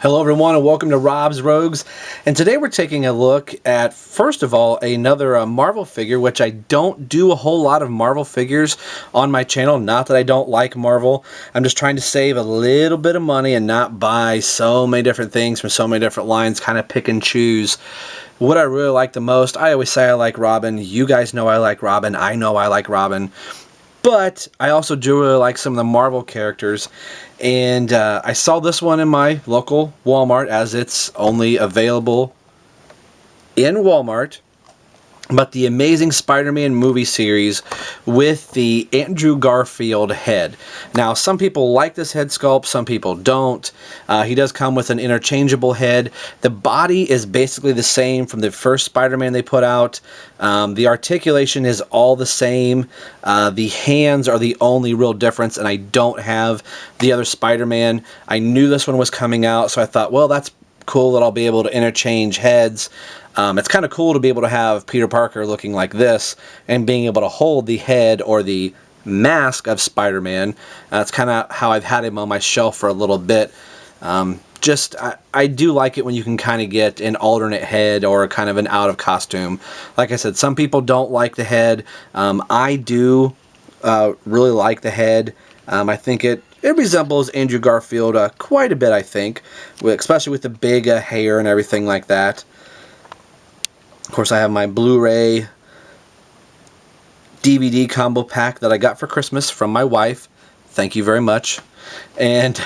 Hello everyone and welcome to Rob's Rogues, and today we're taking a look at, first of all, another Marvel figure, which I don't do a whole lot of Marvel figures on my channel. Not that I don't like Marvel, I'm just trying to save a little bit of money and not buy so many different things from so many different lines, kind of pick and choose what I really like the most. I always say I like Robin, you guys know I like Robin, I know I like Robin. But I also do really like some of the Marvel characters, and I saw this one in my local Walmart as it's only available in Walmart. But the Amazing Spider-Man movie series with the Andrew Garfield head. Now, some people like this head sculpt, some people don't. He does come with an interchangeable head. The body is basically the same from the first Spider-Man they put out. The articulation is all the same. The hands are the only real difference, and I don't have the other Spider-Man. I knew this one was coming out, so I thought, well, that's cool that I'll be able to interchange heads. It's kind of cool to be able to have Peter Parker looking like this and being able to hold the head or the mask of Spider-Man. That's kind of how I've had him on my shelf for a little bit. I do like it when you can kind of get an alternate head or kind of an out of costume. Like I said, some people don't like the head. I do really like the head. I think it resembles Andrew Garfield quite a bit, I think, especially with the big hair and everything like that. Of course, I have my Blu-ray DVD combo pack that I got for Christmas from my wife. Thank you very much. And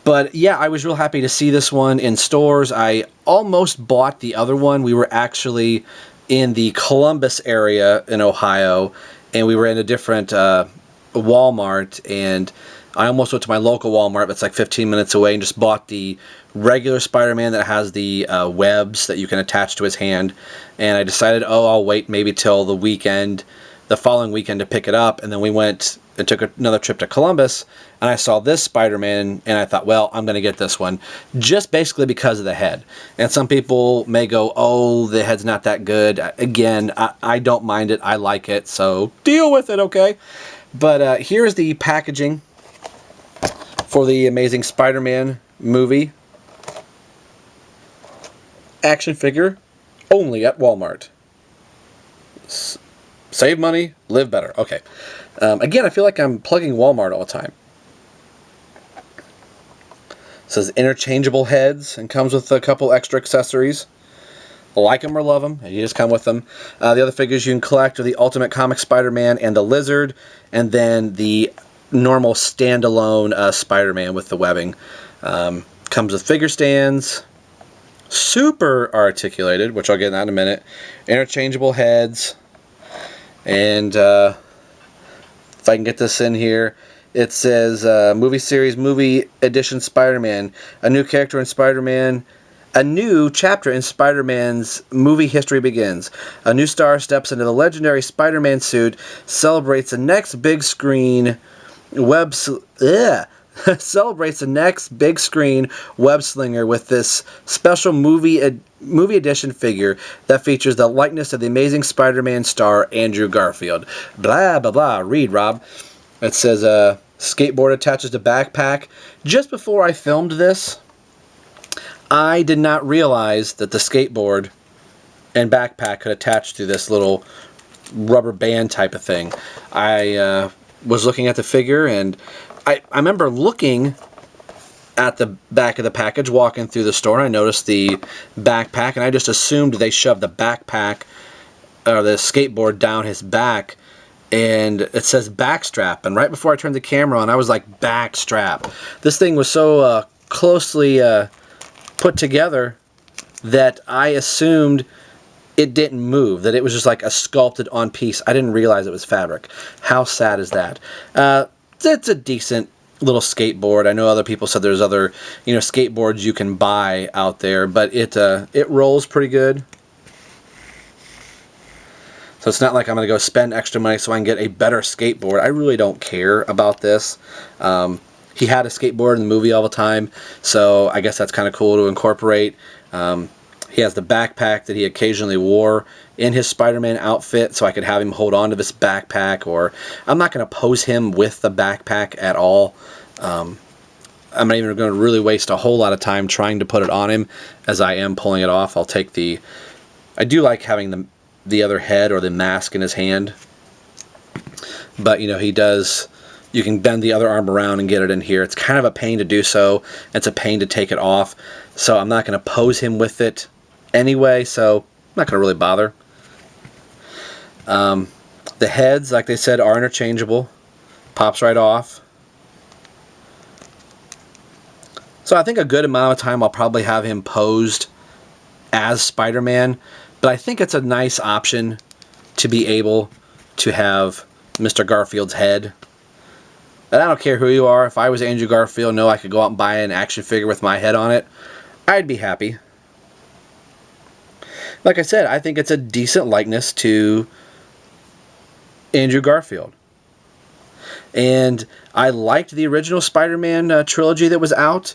but yeah, I was real happy to see this one in stores. I almost bought the other one. We were actually in the Columbus area in Ohio, and we were in a different Walmart, and I almost went to my local Walmart, but it's like 15 minutes away, and just bought the regular Spider-Man that has the webs that you can attach to his hand. And I decided, oh, I'll wait maybe till the weekend, the following weekend, to pick it up. And then we went and took another trip to Columbus, and I saw this Spider-Man, and I thought, well, I'm going to get this one, just basically because of the head. And some people may go, oh, the head's not that good. Again, I don't mind it. I like it, so deal with it, okay? But here's the packaging for the Amazing Spider-Man movie action figure, only at Walmart. Save money, live better. Okay. Again, I feel like I'm plugging Walmart all the time. It says interchangeable heads and comes with a couple extra accessories. Like them or love them, you just come with them. The other figures you can collect are the Ultimate Comic Spider-Man and the Lizard, and then the normal standalone Spider-Man with the webbing. Comes with figure stands, super articulated, which I'll get in that in a minute, interchangeable heads, and if I can get this in here, it says movie series, movie edition Spider-Man, a new character in Spider-Man. A new chapter in Spider-Man's movie history begins. A new star steps into the legendary Spider-Man suit, celebrates the next big screen celebrates the next big screen web slinger with this special movie edition figure that features the likeness of the Amazing Spider-Man star Andrew Garfield. Blah blah blah. Read, Rob. It says skateboard attaches to backpack. Just before I filmed this, I did not realize that the skateboard and backpack could attach to this little rubber band type of thing. I was looking at the figure, and I remember looking at the back of the package, walking through the store, and I noticed the backpack, and I just assumed they shoved the backpack or the skateboard down his back, and it says backstrap. And right before I turned the camera on, I was like, backstrap. This thing was so closely put together that I assumed it didn't move, that it was just like a sculpted on piece. I didn't realize it was fabric. How sad is that? It's a decent little skateboard. I know other people said there's other, skateboards you can buy out there, but it rolls pretty good. So it's not like I'm going to go spend extra money so I can get a better skateboard. I really don't care about this. He had a skateboard in the movie all the time, so I guess that's kind of cool to incorporate. He has the backpack that he occasionally wore in his Spider-Man outfit, so I could have him hold on to this backpack, or I'm not going to pose him with the backpack at all. I'm not even going to really waste a whole lot of time trying to put it on him as I am pulling it off. I'll take the... I do like having the other head or the mask in his hand. But, you know, he does... You can bend the other arm around and get it in here. It's kind of a pain to do so. It's a pain to take it off. So I'm not going to pose him with it anyway, so I'm not going to really bother. The heads, like they said, are interchangeable. Pops right off. So I think a good amount of time I'll probably have him posed as Spider-Man, but I think it's a nice option to be able to have Mr. Garfield's head. And I don't care who you are. If I was Andrew Garfield, I could go out and buy an action figure with my head on it, I'd be happy. Like I said, I think it's a decent likeness to Andrew Garfield. And I liked the original Spider-Man trilogy that was out,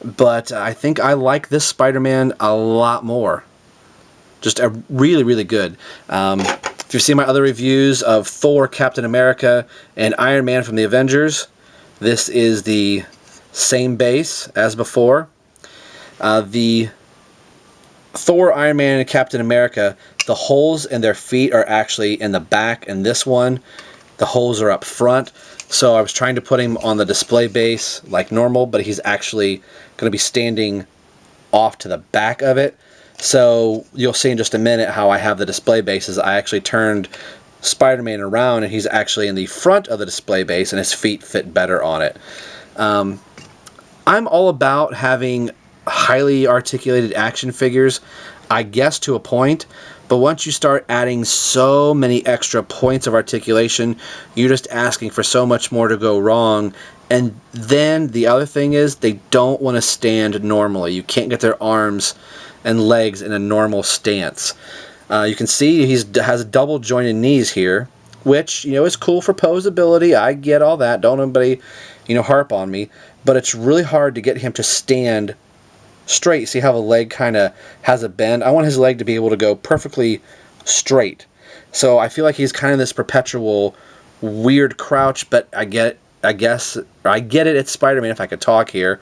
but I think I like this Spider-Man a lot more. Just a really, really good. If you've seen my other reviews of Thor, Captain America, and Iron Man from the Avengers, this is the same base as before. The Thor, Iron Man, and Captain America, the holes in their feet are actually in the back, and this one, the holes are up front. So I was trying to put him on the display base like normal, but he's actually going to be standing off to the back of it. So you'll see in just a minute how I have the display bases. I actually turned Spider-Man around, and he's actually in the front of the display base, and his feet fit better on it. I'm all about having highly articulated action figures, I guess, to a point. But once you start adding so many extra points of articulation, you're just asking for so much more to go wrong. And then the other thing is, they don't want to stand normally. You can't get their arms and legs in a normal stance. You can see he has double jointed knees here, which, is cool for posability. I get all that. Don't anybody, harp on me. But it's really hard to get him to stand straight. See how the leg kind of has a bend? I want his leg to be able to go perfectly straight. So I feel like he's kind of this perpetual weird crouch, but I get it, it's Spider-Man if I could talk here.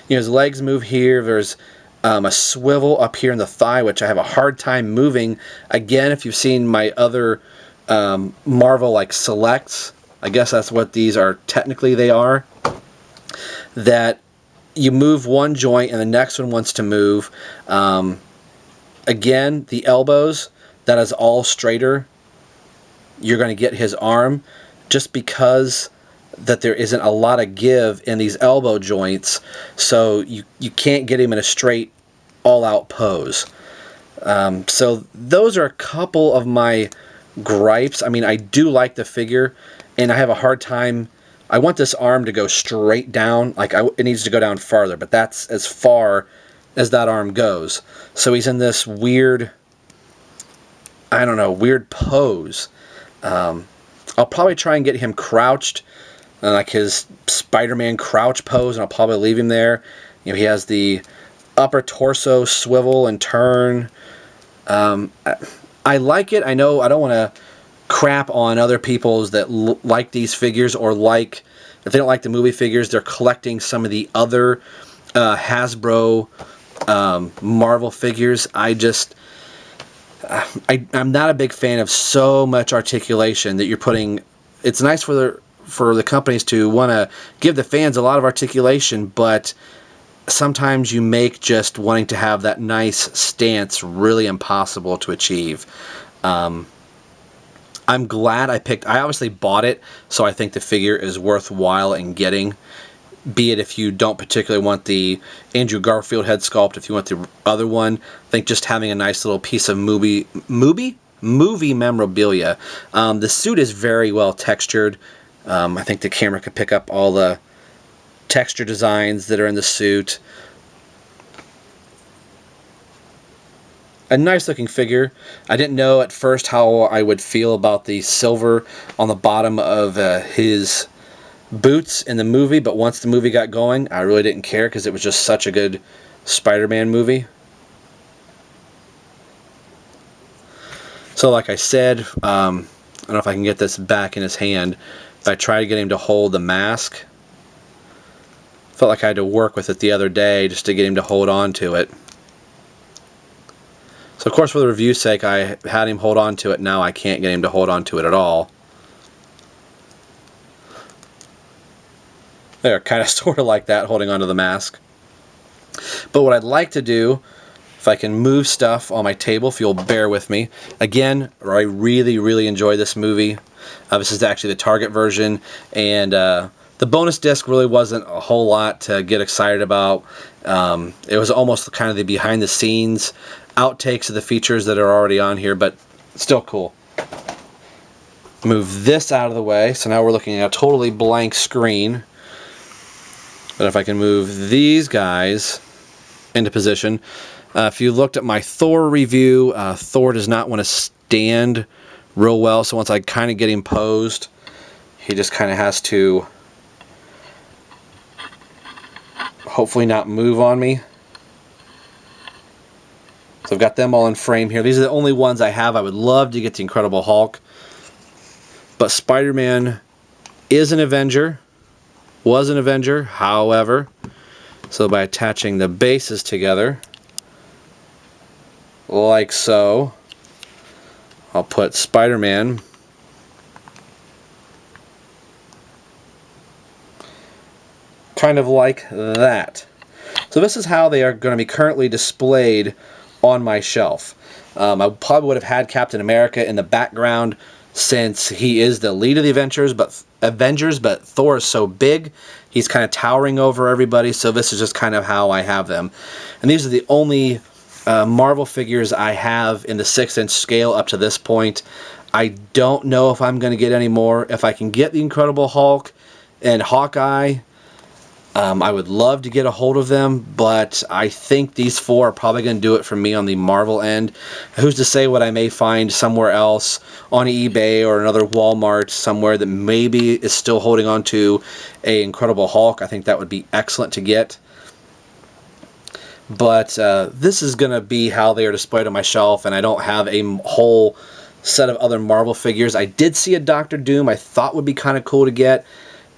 His legs move here. There's a swivel up here in the thigh, which I have a hard time moving. Again, if you've seen my other Marvel selects, I guess that's what these are technically they are, that you move one joint and the next one wants to move. Again, the elbows, that is all straighter. You're going to get his arm just because that there isn't a lot of give in these elbow joints, so you can't get him in a straight all-out pose. So those are a couple of my gripes. I mean, I do like the figure, and I have a hard time. I want this arm to go straight down. It needs to go down farther, but that's as far as that arm goes. So he's in this weird, weird pose. I'll probably try and get him crouched, like his Spider-Man crouch pose, and I'll probably leave him there. He has the upper torso swivel and turn. I like it. I know I don't want to crap on other people's that like these figures, or if they don't like the movie figures, they're collecting some of the other Hasbro Marvel figures. I'm not a big fan of so much articulation that you're putting. It's nice for the companies to want to give the fans a lot of articulation, but sometimes you make just wanting to have that nice stance really impossible to achieve. I'm glad I obviously bought it, so I think the figure is worthwhile in getting. Be it if you don't particularly want the Andrew Garfield head sculpt, if you want the other one, I think just having a nice little piece of movie memorabilia. The suit is very well textured. I think the camera could pick up all the texture designs that are in the suit. A nice looking figure. I didn't know at first how I would feel about the silver on the bottom of his boots in the movie, but once the movie got going, I really didn't care because it was just such a good Spider-Man movie. So like I said, I don't know if I can get this back in his hand, but I try to get him to hold the mask. Felt like I had to work with it the other day just to get him to hold on to it. So of course for the review's sake I had him hold on to it. Now I can't get him to hold on to it at all. There, kind of sort of like that, holding onto the mask. But what I'd like to do, if I can move stuff on my table, if you'll bear with me. Again, I really enjoy this movie. This is actually the Target version, and the bonus disc really wasn't a whole lot to get excited about. It was almost kind of the behind the scenes outtakes of the features that are already on here, but still cool. Move this out of the way, so now we're looking at a totally blank screen. But if I can move these guys into position. If you looked at my Thor review, Thor does not want to stand real well, so once I kind of get him posed, he just kind of has to hopefully not move on me. So I've got them all in frame here. These are the only ones I have. I would love to get the Incredible Hulk, but Spider-Man is an Avenger, was an Avenger, however, so by attaching the bases together, like so, I'll put Spider-Man kind of like that. So this is how they are going to be currently displayed on my shelf. I probably would have had Captain America in the background since he is the lead of the Avengers, but Thor is so big, he's kind of towering over everybody, so this is just kind of how I have them. And these are the only Marvel figures I have in the 6-inch scale up to this point. I don't know if I'm going to get any more. If I can get the Incredible Hulk and Hawkeye, I would love to get a hold of them, but I think these four are probably going to do it for me on the Marvel end. Who's to say what I may find somewhere else on eBay or another Walmart somewhere that maybe is still holding on to a Incredible Hulk. I think that would be excellent to get. But this is going to be how they are displayed on my shelf, and I don't have a whole set of other Marvel figures. I did see a Doctor Doom I thought would be kind of cool to get,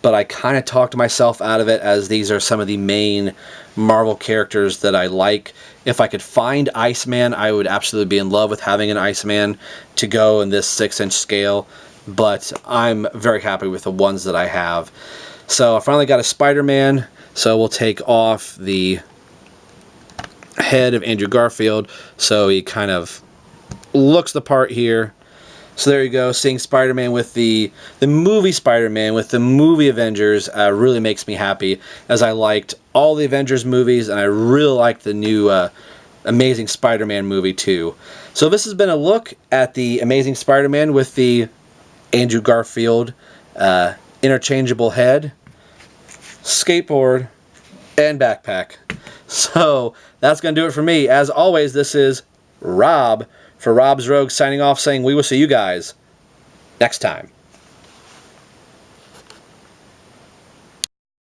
but I kind of talked myself out of it, as these are some of the main Marvel characters that I like. If I could find Iceman, I would absolutely be in love with having an Iceman to go in this 6-inch scale, but I'm very happy with the ones that I have. So I finally got a Spider-Man, so we'll take off the head of Andrew Garfield so he kind of looks the part here. So there you go, seeing Spider-Man with the movie Spider-Man, with the movie Avengers, really makes me happy, as I liked all the Avengers movies, and I really liked the new Amazing Spider-Man movie too. So this has been a look at the Amazing Spider-Man with the Andrew Garfield interchangeable head, skateboard, and backpack. So that's going to do it for me. As always, this is Rob for Rob's Rogue signing off, saying we will see you guys next time.